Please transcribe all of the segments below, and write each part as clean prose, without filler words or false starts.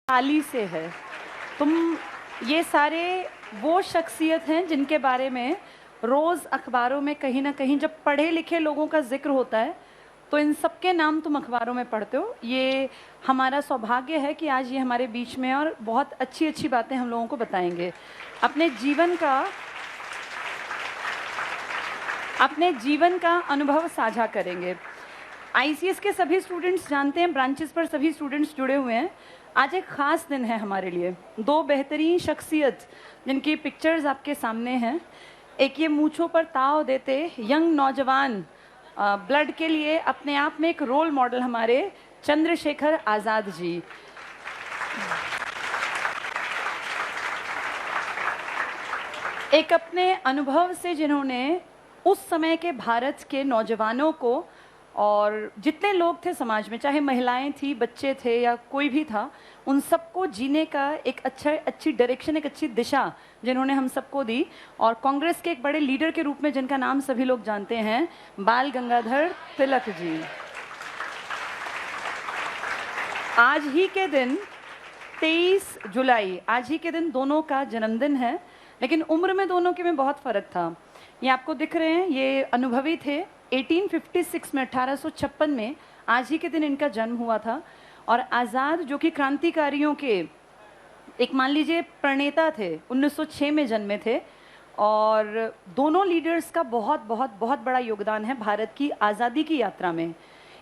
ताली से है। तुम ये सारे वो शख्सियत हैं जिनके बारे में रोज़ अखबारों में कहीं ना कहीं जब पढ़े लिखे लोगों का जिक्र होता है तो इन सबके नाम तुम अखबारों में पढ़ते हो। ये हमारा सौभाग्य है कि आज ये हमारे बीच में और बहुत अच्छी अच्छी बातें हम लोगों को बताएंगे, अपने जीवन का अनुभव साझा करेंगे। आईसीएस के सभी स्टूडेंट्स जानते हैं, ब्रांचेस पर सभी स्टूडेंट्स जुड़े हुए हैं। आज एक ख़ास दिन है हमारे लिए। दो बेहतरीन शख्सियत जिनकी पिक्चर्स आपके सामने हैं। एक ये मूंछों पर ताव देते यंग नौजवान, ब्लड के लिए अपने आप में एक रोल मॉडल हमारे चंद्रशेखर आज़ाद जी। एक अपने अनुभव से जिन्होंने उस समय के भारत के नौजवानों को और जितने लोग थे समाज में, चाहे महिलाएं थी, बच्चे थे या कोई भी था, उन सबको जीने का एक अच्छी डायरेक्शन, एक अच्छी दिशा जिन्होंने हम सबको दी। और कांग्रेस के एक बड़े लीडर के रूप में जिनका नाम सभी लोग जानते हैं, बाल गंगाधर तिलक जी। आज ही के दिन 23 जुलाई, आज ही के दिन दोनों का जन्मदिन है, लेकिन उम्र में दोनों के में बहुत फ़र्क था। ये आपको दिख रहे हैं, ये अनुभवी थे। 1856 में, 1856 में आज ही के दिन इनका जन्म हुआ था। और आज़ाद जो कि क्रांतिकारियों के एक मान लीजिए प्रणेता थे, 1906 में जन्मे थे। और दोनों लीडर्स का बहुत बहुत बहुत बड़ा योगदान है भारत की आज़ादी की यात्रा में।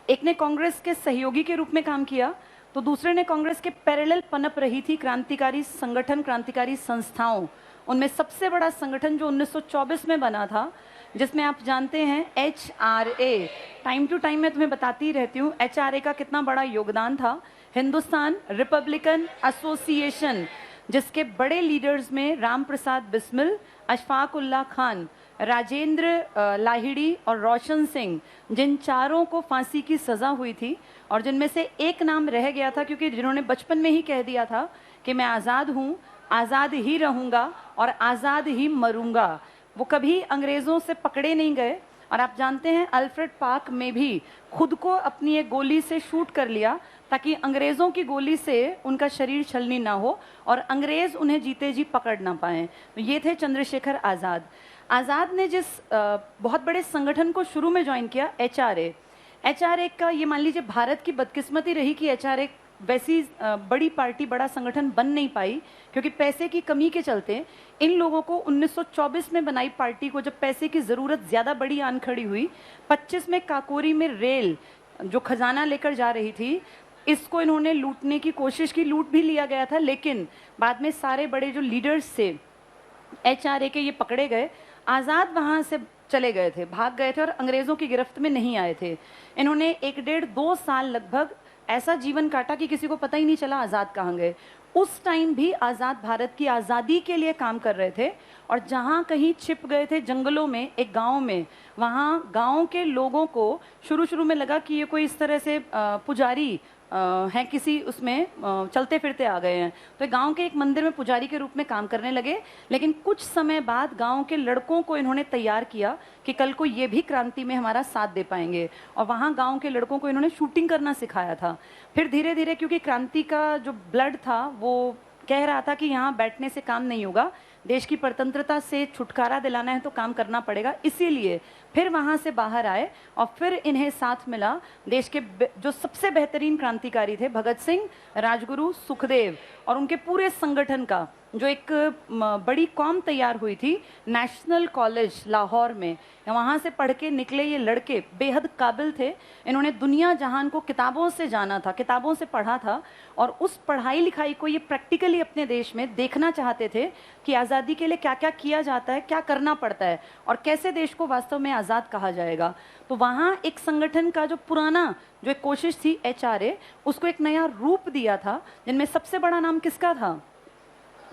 एक ने कांग्रेस के सहयोगी के रूप में काम किया, तो दूसरे ने कांग्रेस के पैरेलल पनप रही थी क्रांतिकारी संगठन, क्रांतिकारी संस्थाओं। उनमें सबसे बड़ा संगठन जो 1924 में बना था, जिसमें आप जानते हैं HRA, टाइम टू टाइम मैं तुम्हें बताती रहती हूँ HRA का कितना बड़ा योगदान था। हिंदुस्तान रिपब्लिकन एसोसिएशन, जिसके बड़े लीडर्स में राम प्रसाद बिस्मिल, अशफाक उल्लाह खान, राजेंद्र लाहिड़ी और रोशन सिंह, जिन चारों को फांसी की सज़ा हुई थी। और जिनमें से एक नाम रह गया था, क्योंकि जिन्होंने बचपन में ही कह दिया था कि मैं आज़ाद हूँ, आज़ाद ही रहूँगा और आज़ाद ही मरूंगा। वो कभी अंग्रेज़ों से पकड़े नहीं गए। और आप जानते हैं अल्फ्रेड पार्क में भी खुद को अपनी एक गोली से शूट कर लिया ताकि अंग्रेज़ों की गोली से उनका शरीर छलनी ना हो और अंग्रेज़ उन्हें जीते जी पकड़ ना पाएँ। तो ये थे चंद्रशेखर आज़ाद। आज़ाद ने जिस बहुत बड़े संगठन को शुरू में ज्वाइन किया, HRA का, ये मान लीजिए भारत की बदकिस्मती रही कि HRA वैसी बड़ी पार्टी, बड़ा संगठन बन नहीं पाई, क्योंकि पैसे की कमी के चलते इन लोगों को 1924 में बनाई पार्टी को, जब पैसे की ज़रूरत ज़्यादा बड़ी आन खड़ी हुई, 25 में काकोरी में रेल जो खजाना लेकर जा रही थी, इसको इन्होंने लूटने की कोशिश की। लूट भी लिया गया था, लेकिन बाद में सारे बड़े जो लीडर्स थे HRA के, ये पकड़े गए। आज़ाद वहाँ से चले गए थे, भाग गए थे और अंग्रेज़ों की गिरफ्त में नहीं आए थे। इन्होंने 1-1.5-2 साल लगभग ऐसा जीवन काटा कि किसी को पता ही नहीं चला आज़ाद कहाँ गए। उस टाइम भी आज़ाद भारत की आज़ादी के लिए काम कर रहे थे। और जहाँ कहीं छिप गए थे जंगलों में, एक गांव में, वहाँ गांव के लोगों को शुरू में लगा कि ये कोई इस तरह से पुजारी हैं, किसी उसमें चलते फिरते आ गए हैं, तो गांव के एक मंदिर में पुजारी के रूप में काम करने लगे। लेकिन कुछ समय बाद गांव के लड़कों को इन्होंने तैयार किया कि कल को ये भी क्रांति में हमारा साथ दे पाएंगे। और वहाँ गांव के लड़कों को इन्होंने शूटिंग करना सिखाया था। फिर धीरे धीरे, क्योंकि क्रांति का जो ब्लड था वो कह रहा था कि यहाँ बैठने से काम नहीं होगा, देश की स्वतंत्रता से छुटकारा दिलाना है तो काम करना पड़ेगा, इसीलिए फिर वहाँ से बाहर आए। और फिर इन्हें साथ मिला देश के जो सबसे बेहतरीन क्रांतिकारी थे, भगत सिंह, राजगुरु, सुखदेव, और उनके पूरे संगठन का जो एक बड़ी कौम तैयार हुई थी नेशनल कॉलेज लाहौर में। वहाँ से पढ़ के निकले ये लड़के बेहद काबिल थे। इन्होंने दुनिया जहान को किताबों से जाना था, किताबों से पढ़ा था, और उस पढ़ाई लिखाई को ये प्रैक्टिकली अपने देश में देखना चाहते थे कि आज़ादी के लिए क्या क्या किया जाता है, क्या करना पड़ता है और कैसे देश को वास्तव में आज़ाद कहा जाएगा। तो वहाँ एक संगठन का जो पुराना जो एक कोशिश थी HRA, उसको एक नया रूप दिया था, जिनमें सबसे बड़ा नाम किसका था?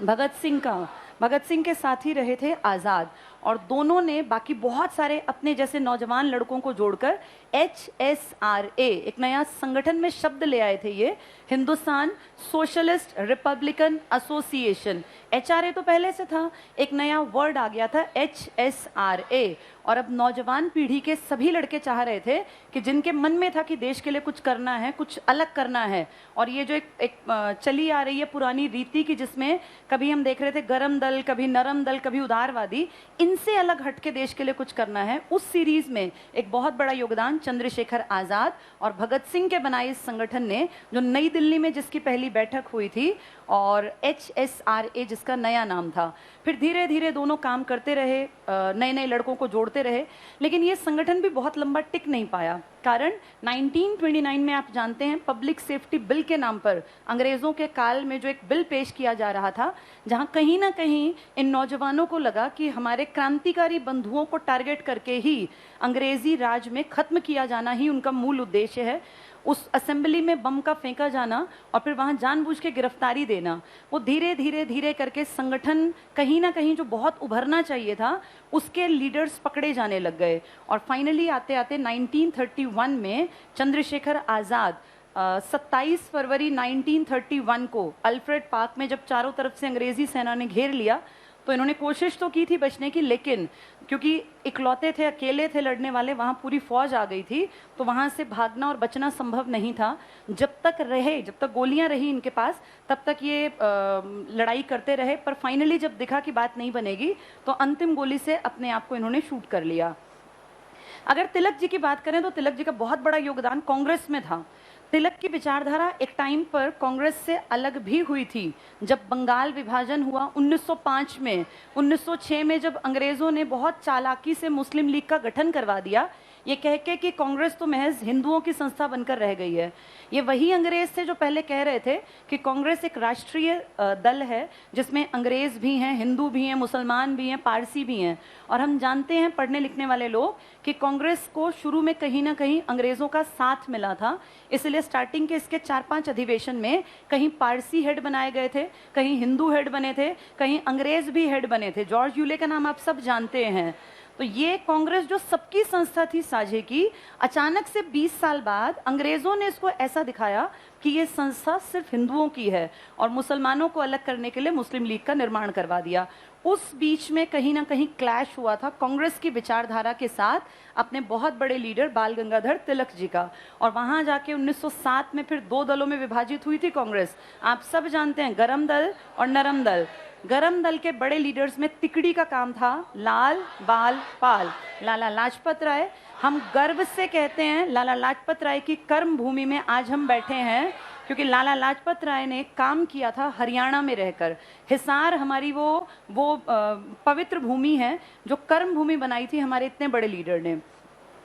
भगत सिंह का। भगत सिंह के साथ ही रहे थे आज़ाद। और दोनों ने बाकी बहुत सारे अपने जैसे नौजवान लड़कों को जोड़कर HSRA, एक नया संगठन में शब्द ले आए थे, ये Hindustan socialist Republican association. HRA तो पहले से था, एक नया वर्ड आ गया था HSRA। और अब नौजवान पीढ़ी के सभी लड़के चाह रहे थे कि जिनके मन में था कि देश के लिए कुछ करना है, कुछ अलग करना है, और ये जो एक चली आ रही है पुरानी रीति की, जिसमें कभी हम देख रहे थे गरम दल, कभी नरम दल, कभी उदारवादी, इनसे अलग हट के देश के लिए कुछ करना है। उस सीरीज में एक बहुत बड़ा योगदान चंद्रशेखर आजाद और भगत सिंह के बनाए इस संगठन ने, जो नई दिल्ली में जिसकी पहली बैठक हुई थी, और HSRA जिसका नया नाम था। फिर धीरे धीरे दोनों काम करते रहे, नए नए लड़कों को जोड़ते रहे, लेकिन ये संगठन भी बहुत लंबा टिक नहीं पाया। कारण 1929 में आप जानते हैं पब्लिक सेफ्टी बिल के नाम पर अंग्रेजों के काल में जो एक बिल पेश किया जा रहा था, जहां कहीं ना कहीं इन नौजवानों को लगा कि हमारे क्रांतिकारी बंधुओं को टारगेट करके ही अंग्रेजी राज में खत्म किया जाना ही उनका मूल उद्देश्य है। उस असेंबली में बम का फेंका जाना और फिर वहां जानबूझ के गिरफ्तारी देना, वो धीरे धीरे धीरे करके संगठन कहीं ना कहीं जो बहुत उभरना चाहिए था उसके लीडर्स पकड़े जाने लग गए। और फाइनली आते आते 1931 में चंद्रशेखर आजाद 27 फरवरी 1931 को अल्फ्रेड पार्क में जब चारों तरफ से अंग्रेजी सेना ने घेर लिया, तो इन्होंने कोशिश तो की थी बचने की, लेकिन क्योंकि इकलौते थे, अकेले थे लड़ने वाले, वहां पूरी फौज आ गई थी, तो वहां से भागना और बचना संभव नहीं था। जब तक गोलियां रही इनके पास, तब तक ये लड़ाई करते रहे। पर फाइनली जब दिखा कि बात नहीं बनेगी, तो अंतिम गोली से अपने आप को इन्होंने शूट कर लिया। अगर तिलक जी की बात करें तो तिलक जी का बहुत बड़ा योगदान कांग्रेस में था। तिलक की विचारधारा एक टाइम पर कांग्रेस से अलग भी हुई थी। जब बंगाल विभाजन हुआ 1905 में, 1906 में जब अंग्रेजों ने बहुत चालाकी से मुस्लिम लीग का गठन करवा दिया, ये कह के कि कांग्रेस तो महज हिंदुओं की संस्था बनकर रह गई है। ये वही अंग्रेज थे जो पहले कह रहे थे कि कांग्रेस एक राष्ट्रीय दल है जिसमें अंग्रेज भी हैं, हिंदू भी हैं, मुसलमान भी हैं, पारसी भी हैं। और हम जानते हैं पढ़ने लिखने वाले लोग कि कांग्रेस को शुरू में कहीं ना कहीं अंग्रेजों का साथ मिला था, इसलिए स्टार्टिंग के इसके 4-5 अधिवेशन में कहीं पारसी हेड बनाए गए थे, कहीं हिंदू हेड बने थे, कहीं अंग्रेज भी हेड बने थे। जॉर्ज यूले का नाम आप सब जानते हैं। तो ये कांग्रेस जो सबकी संस्था थी साझे की, अचानक से 20 साल बाद अंग्रेजों ने इसको ऐसा दिखाया कि ये संस्था सिर्फ हिंदुओं की है, और मुसलमानों को अलग करने के लिए मुस्लिम लीग का निर्माण करवा दिया। उस बीच में कहीं ना कहीं क्लैश हुआ था कांग्रेस की विचारधारा के साथ अपने बहुत बड़े लीडर बाल गंगाधर तिलक जी का, और वहां जाके 1907 में फिर 2 दलों में विभाजित हुई थी कांग्रेस। आप सब जानते हैं गरम दल और नरम दल। गरम दल के बड़े लीडर्स में तिकड़ी का काम था लाल बाल पाल, लाला लाजपत राय। हम गर्व से कहते हैं लाला लाजपत राय की कर्म भूमि में आज हम बैठे हैं, क्योंकि लाला लाजपत राय ने काम किया था हरियाणा में रहकर। हिसार हमारी वो पवित्र भूमि है जो कर्म भूमि बनाई थी हमारे इतने बड़े लीडर ने।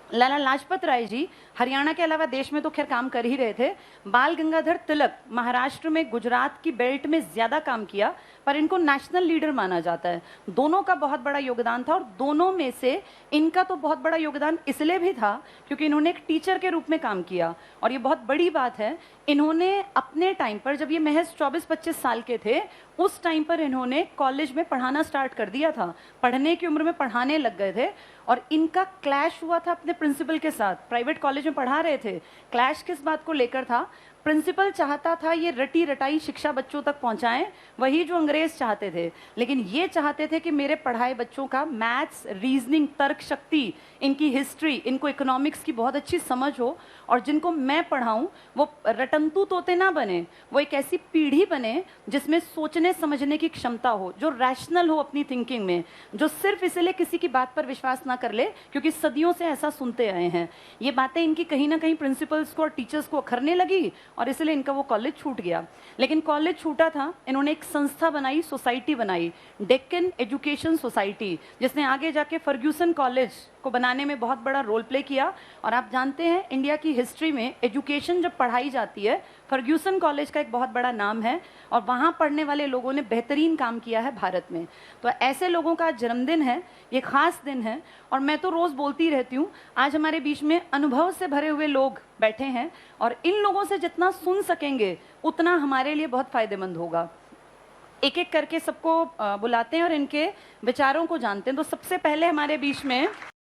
लाला लाजपत राय जी हरियाणा के अलावा देश में तो खैर काम कर ही रहे थे। बाल गंगाधर तिलक महाराष्ट्र में, गुजरात की बेल्ट में ज्यादा काम किया, पर इनको नेशनल लीडर माना जाता है। दोनों का बहुत बड़ा योगदान था, और दोनों में से इनका तो बहुत बड़ा योगदान इसलिए भी था क्योंकि इन्होंने एक टीचर के रूप में काम किया। और ये बहुत बड़ी बात है, इन्होंने अपने टाइम पर, जब ये महज 24-25 साल के थे, उस टाइम पर इन्होंने कॉलेज में पढ़ाना स्टार्ट कर दिया था। पढ़ने की उम्र में पढ़ाने लग गए थे, और इनका क्लैश हुआ था अपने प्रिंसिपल के साथ। प्राइवेट कॉलेज में पढ़ा रहे थे। क्लैश किस बात को लेकर था? प्रिंसिपल चाहता था ये रटी रटाई शिक्षा बच्चों तक पहुंचाएं, वही जो अंग्रेज चाहते थे। लेकिन ये चाहते थे कि मेरे पढ़ाए बच्चों का मैथ्स, रीजनिंग, तर्क शक्ति, इनकी हिस्ट्री, इनको इकोनॉमिक्स की बहुत अच्छी समझ हो, और जिनको मैं पढ़ाऊं वो रटंतू तोते ना बने, वो एक ऐसी पीढ़ी बने जिसमें सोचने समझने की क्षमता हो, जो रैशनल हो अपनी थिंकिंग में, जो सिर्फ इसलिए किसी की बात पर विश्वास ना कर ले क्योंकि सदियों से ऐसा सुनते आए हैं। ये बातें इनकी कहीं ना कहीं प्रिंसिपल्स को और टीचर्स को अखरने लगी, और इसलिए इनका वो कॉलेज छूट गया। लेकिन कॉलेज छूटा था, इन्होंने एक संस्था बनाई, सोसाइटी बनाई, डेक्कन एजुकेशन सोसाइटी, जिसने आगे जाके फर्ग्यूसन कॉलेज को बनाने में बहुत बड़ा रोल प्ले किया। और आप जानते हैं इंडिया की हिस्ट्री में एजुकेशन जब पढ़ाई जाती है, फर्ग्यूसन कॉलेज का एक बहुत बड़ा नाम है, और वहां पढ़ने वाले लोगों ने बेहतरीन काम किया है भारत में। तो ऐसे लोगों का जन्मदिन है, ये खास दिन है। और मैं तो रोज बोलती रहती हूँ, आज हमारे बीच में अनुभव से भरे हुए लोग बैठे हैं, और इन लोगों से जितना सुन सकेंगे उतना हमारे लिए बहुत फायदेमंद होगा। एक एक करके सबको बुलाते हैं और इनके विचारों को जानते हैं। तो सबसे पहले हमारे बीच में